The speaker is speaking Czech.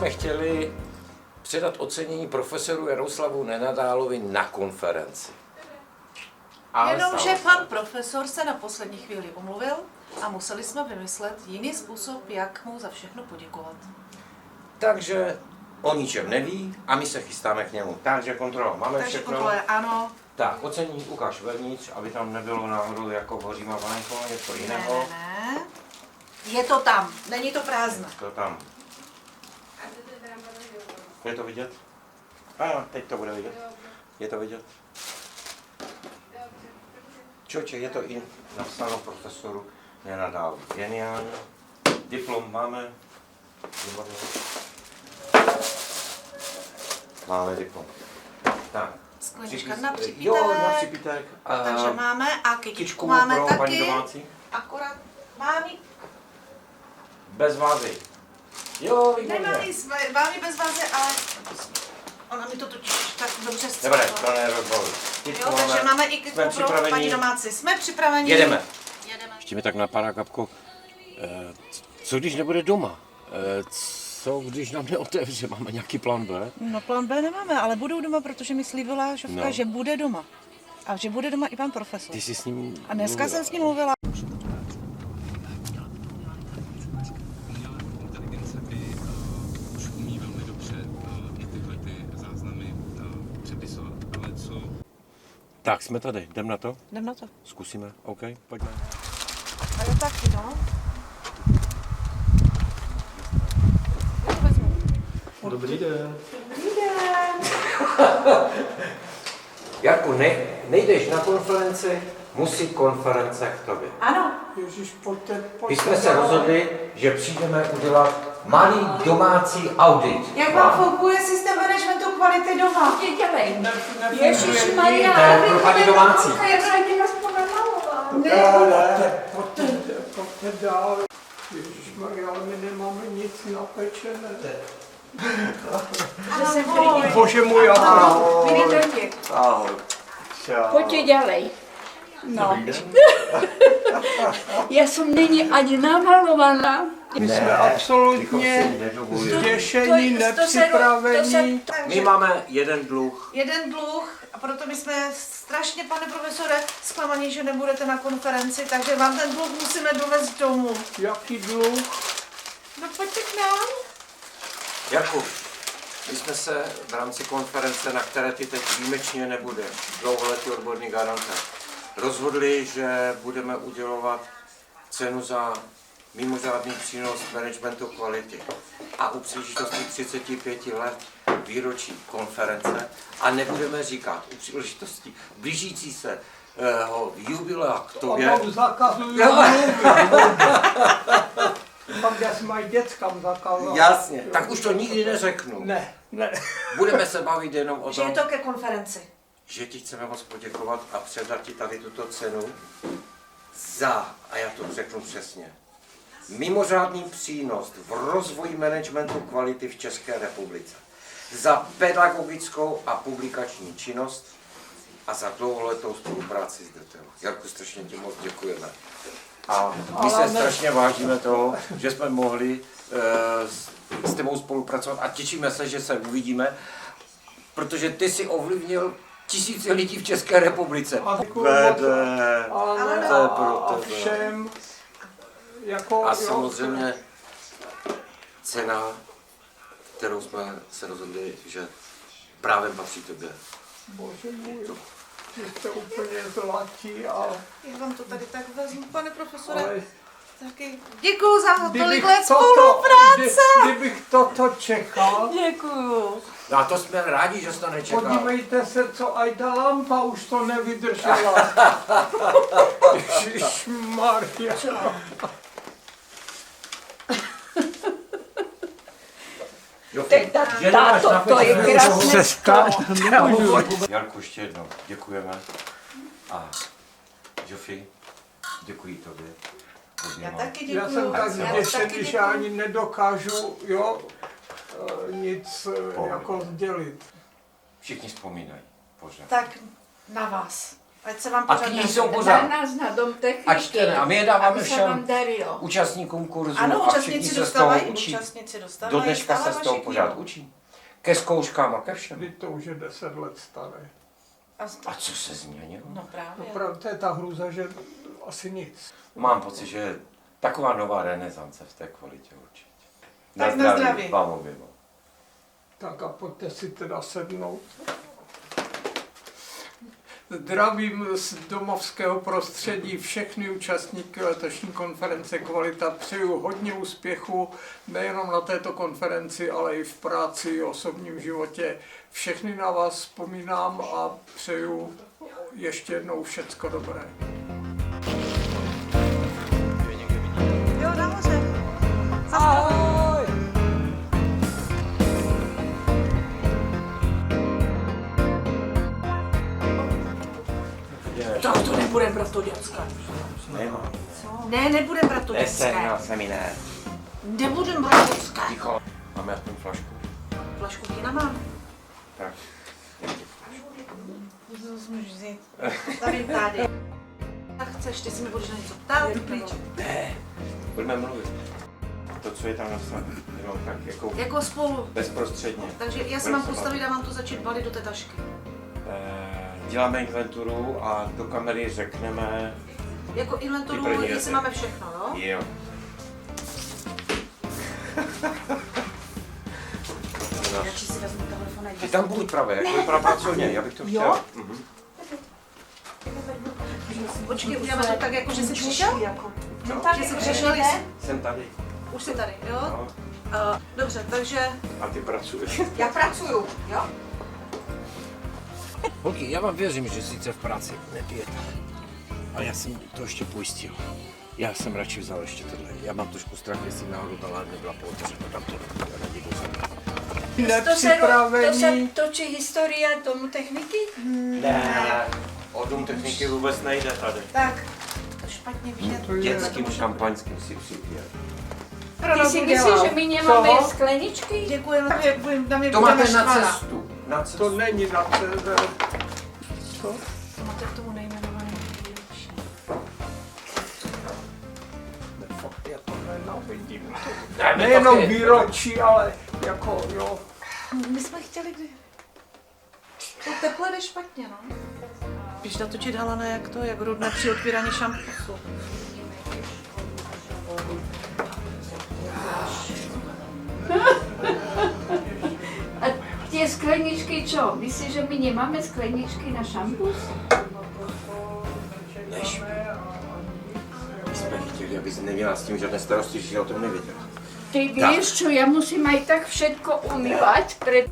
jsme chtěli předat ocenění profesoru Jaroslavu Nenadálovi na konferenci. Jenomže pan profesor se na poslední chvíli omluvil a museli jsme vymyslet jiný způsob, jak mu za všechno poděkovat. Takže o ničem neví a my se chystáme k němu. Takže kontrola, máme Takže všechno. kontrola je ano. Tak, ocenění ukáž vevnitř, aby tam nebylo náhodou jako hoříma panenko, něco jiného. Ne. Je to tam, není to prázdné. To tam. Je to vidět? Ano, teď to bude vidět. Je to vidět? Čoče, je to i napsáno profesoru Nenadálu. Geniální. Diplom máme. Máme diplom. Tak. Sklenička na připitek. Jo, na připitek. Takže máme a kytičku Kytičku máme pro taky. paní domácí. Akorát máme. Bez vázy. Jo, výborně. Máme bez vázy, ale ona mi to totiž tak dobře Dobré, zcela. to nerozbavuj. Jo, takže máme i kytku pro paní domácí. Jsme připraveni. Jedeme. Jedeme. Ještě mi tak napadá, Gabko, co když nebude doma? Co když nám neotevře? Máme nějaký plán B? No plán B nemáme, ale budou doma, protože mi slíbila šofka, No. že bude doma. A že bude doma i pan profesor. Ty jsi s ním A dneska mluvila, jsem s ním mluvila. Inteligence by už umí velmi dobře i tyhle ty záznamy přepisovat, ale co... Tak, jsme tady, jdem na to? Jdem na to. Zkusíme, OK, pojďme. A já taky, no. Dobrý den. Jarku, nejdeš na konferenci, musí konference k tobě. Ano. Ježíš, pojďte. My jsme se rozhodli, že přijdeme udělat malý domácí audit. Jak vám funguje systém managementu kvality doma? Dělej. Ježíš Maria, To je pro paní domácí. Pojďte dál. Ježíš Maria, ale my nemáme nic napečené. Ahoj. Bože můj, ahoj. Milí děti. Ahoj. Čau. Pojď dělej. No. Já jsem není ani namalovaná. My jsme absolutně zděšení, nepřipravení. My máme jeden dluh. Jeden dluh a proto my jsme strašně, pane profesore, zklamaní, že nebudete na konferenci, takže vám ten dluh musíme dovést domů. Jaký dluh? No pojďte k nám. Jarku, my jsme se v rámci konference, na které ty teď výjimečně nebude, dlouholetý odborný garanta, rozhodli, že budeme udělovat cenu za mimořádný přínos managementu kvality. A u příležitosti 35 let výročí konference a nebudeme říkat u příležitosti blížící se jubilea k A tobě. vám zakazuju Pak já si mají dětskám zakázal. Jasně, tak už to nikdy neřeknu. Ne, ne. Budeme se bavit jenom o Že je tom, to ke konferenci. že ti chceme moc poděkovat a předat ti tady tuto cenu za, a já to řeknu přesně, mimořádný přínos v rozvoji managementu kvality v České republice, za pedagogickou a publikační činnost a za dlouholetou spolupráci s DTL. Jarku, strašně ti moc děkujeme. A my se strašně vážíme toho, že jsme mohli s tebou spolupracovat a těšíme se, že se uvidíme, protože ty si ovlivnil tisíce lidí v České republice. Ale to je pro a tebe. všem jako... A samozřejmě cena, kterou jsme se rozhodli, že právě patří tobě. Bože můj, vy jste úplně zlatí a... Já vám to tady tak vezmu, pane profesore. Ale Taky děkuju za tolik kdybych let toto- spolupráce. Kdybych toto čekal, Děkuju. No a to jsme rádi, že jsi to nečekal. podívejte se, co Ajda Lampa už to nevydržela. Ježišmarja. Táto, to je krásné. Jarku, ještě jednou děkujeme. A Jofi, děkuji tobě. Já taky Já děkuju. jsem tak Já taky zděšený, že ani nedokážu, nic jako sdělit. Všichni vzpomínají pořád. Tak na vás. Ať se vám A pořád knihy daří. jsou pořád. Na nás na dom A techniky. čteme, a my je dáváme aby se všem. vám darilo. Účastníkům kurzu Ano, a všichni účastníci se z toho dostávají, učí. účastníci Do dostávají. dneška se z všechno toho vaši pořád knihu. učí. Ke zkouškám a ke všem. Vždyť to už je 10 let staré. A co se změnilo? No právě. Opravdu to je ta hruza, že asi nic. Mám pocit, že je taková nová renesance v té kvalitě určitě. Tak na zdraví. Vám oběma. Tak a pojďte si teda sednout. Zdravím z domovského prostředí všechny účastníky letošní konference Kvalita. Přeju hodně úspěchu nejenom na této konferenci, ale i v práci, i osobním životě. Všechny na vás vzpomínám a přeju ještě jednou všecko dobré. Jo, nahoře. Tak to nebude brát to děcka. Nemám. Ne, nebudem brát to děcka. Nesehnal jsem ji, ne. Nebudem brát děcka. Ticho. Máme aspoň flašku. Flašku vína mám. Tak. To můžeš vzít. Tady, tady. Tak chceš, ty si mi budeš na něco ptát, pryč. Ne. Budeme mluvit. To, co je tam napsané. Jenom tak jako Jako spolu. bezprostředně. Takže já se mám postavit a mám to začít balit do té tašky. Děláme inventuru a do kamery řekneme... Jako Ty inventuru, první jestli věci. máme všechno, jo? Jo. Radši si vezmu telefon. Ty tam buď právě, jako vypadá pracovně, já bych to chtěl. Jo? Mhm. Počkej, uděláme to tak, jako že jsi přišel? Že jsi přišel, Jsem tady. už jsi tady, jo? No. Dobře, takže A ty pracuješ. já pracuju, jo? Holky, já vám věřím, že sice v práci nepijete, ale já jsem to ještě pojistil. Já jsem radši vzal ještě tohle. Já mám trošku strach, jestli náhodou ta láhev nebyla pootevřena. Tam to raději pozorně. Nepřipravení. To se točí historie domu techniky? Ne, o dům techniky vůbec nejde tady. Tak, to špatně vidět. Dětským šampaňským si připije. Ty si myslíš, že my nemáme skleničky? Děkujeme, na mě To budeme máte na štvaná. cestu. Na cestu. To není na CZ. To máte k tomu nejmenovanému výročí. Ne, fakt, já to nenávidím. Ne, Nejenom výročí, ale jako jo. My jsme chtěli kdy... To teple jde špatně, no. Když natočit Helena, jak to, jak rudne při otvírání šampusu. A ty skleničky čo? Myslíš, že my nemáme skleničky na šampus? Než my jsme chtěli, abys neměla s tím žádné starosti, že jsi o tom nevěděla. Ty víš čo, ja musím aj tak všetko umývať, pred